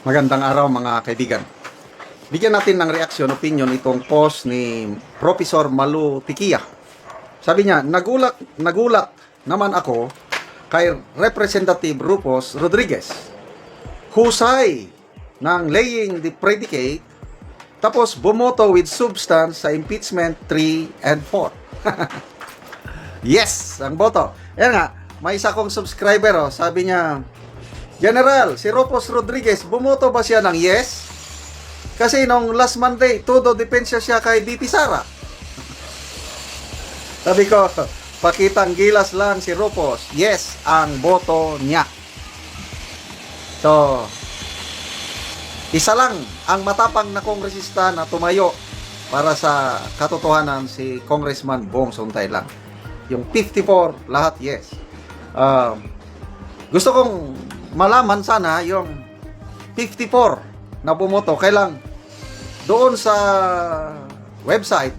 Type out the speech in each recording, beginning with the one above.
Magandang araw mga kaibigan. Bigyan natin ng reaksyon, opinion itong post ni Professor Malu Tikia. Sabi niya, nagulat naman ako kay Representative Rufus Rodriguez. Husay ng laying the predicate, tapos bumoto with substance sa impeachment 3 and 4. Yes, ang boto. Yan nga, may isa kong subscriber, sabi niya, General, si Rufus Rodriguez, bumoto ba siya ng yes? Kasi nung last Monday, todo depensa siya kay BP Sara. Sabi ko, pakitang gilas lang si Rufus. Yes, ang boto niya. So, isa lang ang matapang na kongresista na tumayo para sa katotohanan, si Congressman Bong Sontay lang. Yung 54, lahat yes. Gusto kong malaman sana yung 54 na bumoto. Kailang doon sa website,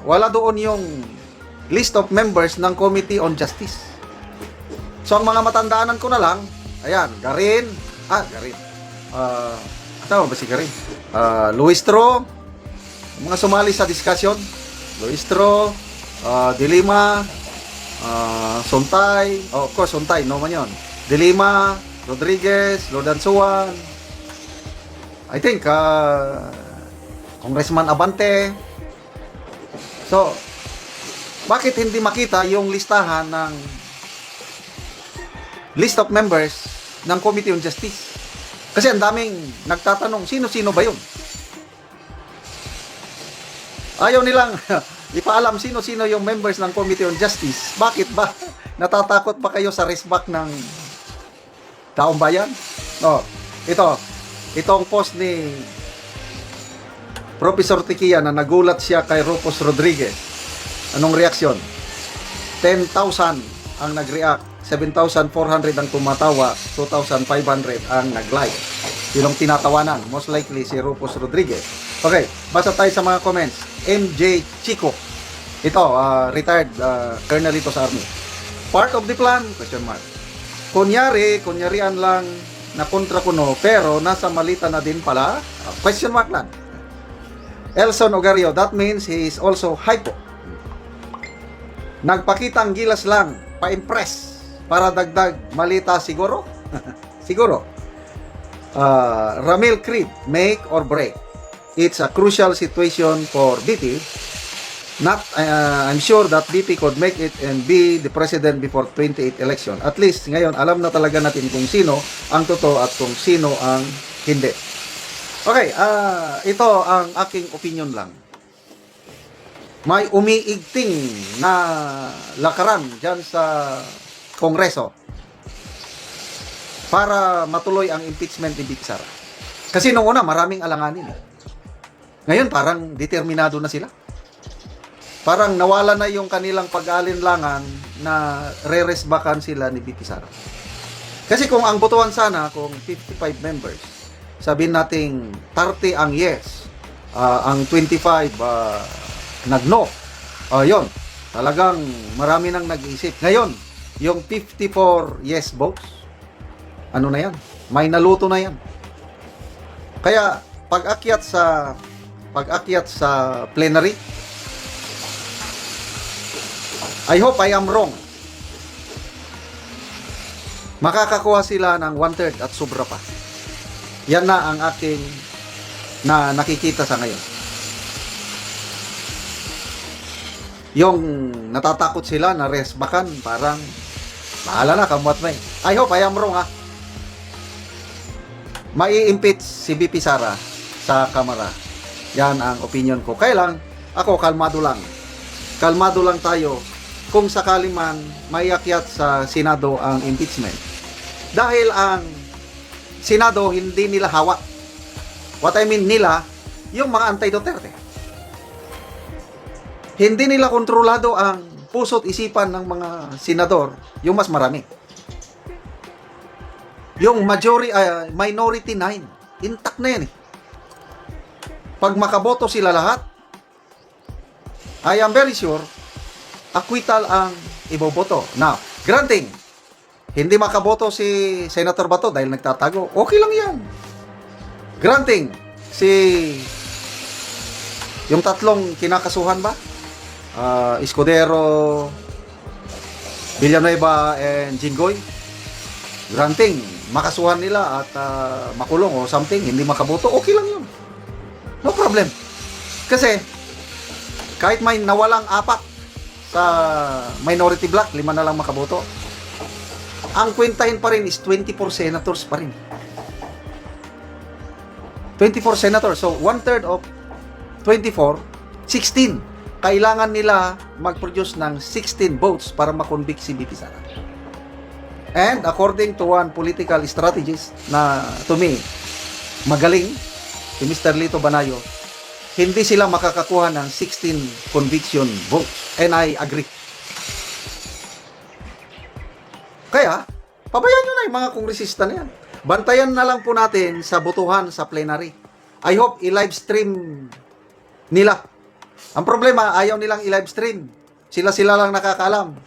wala doon yung list of members ng Committee on Justice. So ang mga matandaanan ko na lang, ayan, Garin, tama ba si Garin? Luis Tro, mga sumali sa discussion, Luis Tro, De Lima, Sontay, of course Sontay, no man yun. De Lima, Rodriguez, Lordansuan, I think, Congressman Abante. So, bakit hindi makita yung listahan ng list of members ng Committee on Justice? Kasi ang daming nagtatanong, sino-sino ba yun? Ayaw nilang ipaalam sino-sino yung members ng Committee on Justice. Bakit ba? Natatakot pa kayo sa resback ng taong bayan? No, itong post ni Professor Tikia na nagulat siya kay Rufus Rodriguez. Anong reaksyon? 10,000 ang nag-react, 7,400 ang tumatawa, 2,500 ang nag-like. Yun ang tinatawanan, most likely si Rufus Rodriguez. Okay, basa tayo sa mga comments. MJ Chico, ito, retired colonel ito sa army. Part of the plan? Question mark. Kunyarian lang na kontra kuno, pero nasa malita na din pala? Question mark lang. Elson Ogario, that means he is also hypo. Nagpakitang gilas lang, pa-impress, para dagdag malita siguro? Siguro. Ramil Creed, make or break. It's a crucial situation for BP. I'm sure that BP could make it and be the president before 28 election. At least ngayon alam na talaga natin kung sino ang totoo at kung sino ang hindi. Okay, ito ang aking opinion lang. May umiigting na lakaran dyan sa Kongreso para matuloy ang impeachment ni BP Sara. Kasi nung una maraming alanganin. Ngayon parang determinado na sila. Parang nawala na yung kanilang pag-alinlangan na re-resbakan sila ni BP Sara. Kasi kung ang botohan sana, kung 55 members, sabihin nating 30 ang yes, ang 25 nag-no. Yun, talagang marami nang nag-iisip. Ngayon, yung 54 yes votes, ano na yan? May naluto na yan. Kaya, pag-akyat sa plenary, I hope I am wrong. Makakakuha sila ng 1/3 at sobra pa. Yan na ang aking na nakikita sa ngayon. Yung natatakot sila na resbakan, parang bahala na, kamuat may. I hope I am wrong, ha. Mai-impeach si BP Sara sa Kamara. Yan ang opinion ko. Kaya lang, ako kalmado lang. Kalmado lang tayo kung sakali man maiakyat sa Senado ang impeachment. Dahil ang Senado hindi nila hawak. What I mean nila, yung mga anti-Duterte. Hindi nila kontrolado ang puso't isipan ng mga senador, yung mas marami. Yung minority 9, intact na yan eh. Pag makaboto sila lahat, I am very sure acquittal ang iboboto. Now, granting hindi makaboto si Senator Bato dahil nagtatago, okay lang yan. Granting, yung tatlong kinakasuhan ba? Escudero, Villanueva, and Jinggoy. Granting, makasuhan nila at makulong o something, hindi makaboto, okay lang yun. No problem. Kasi, kahit may nawalang apat sa minority block, 5 na lang makaboto, ang kwentahin pa rin is 24 senators pa rin. 24 senators. So, 1/3 of 24, 16. Kailangan nila mag-produce ng 16 votes para makonvict si BP Sara. And according to one political strategist na to me, magaling, si Mr. Lito Banayo, hindi sila makakakuha ng 16 conviction votes. And I agree. Kaya, pabayaan nyo na yung mga kongresista na yan. Bantayan na lang po natin sa botohan sa plenary. I hope i-live stream nila. Ang problema, ayaw nilang i-live stream. Sila lang nakakaalam.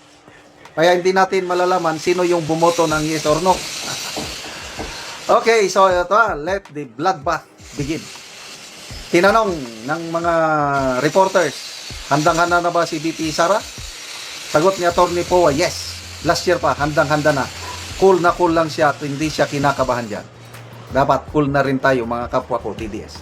Kaya hindi natin malalaman sino yung bumoto ng yes or no. Okay, so ito, let the bloodbath begin. Tinanong ng mga reporters, handang-handa na ba si BP Sara? Sagot ni Atty. Poa, yes. Last year pa, handang-handa na. Cool lang siya at hindi siya kinakabahan dyan. Dapat cool na rin tayo mga kapwa ko, TDS.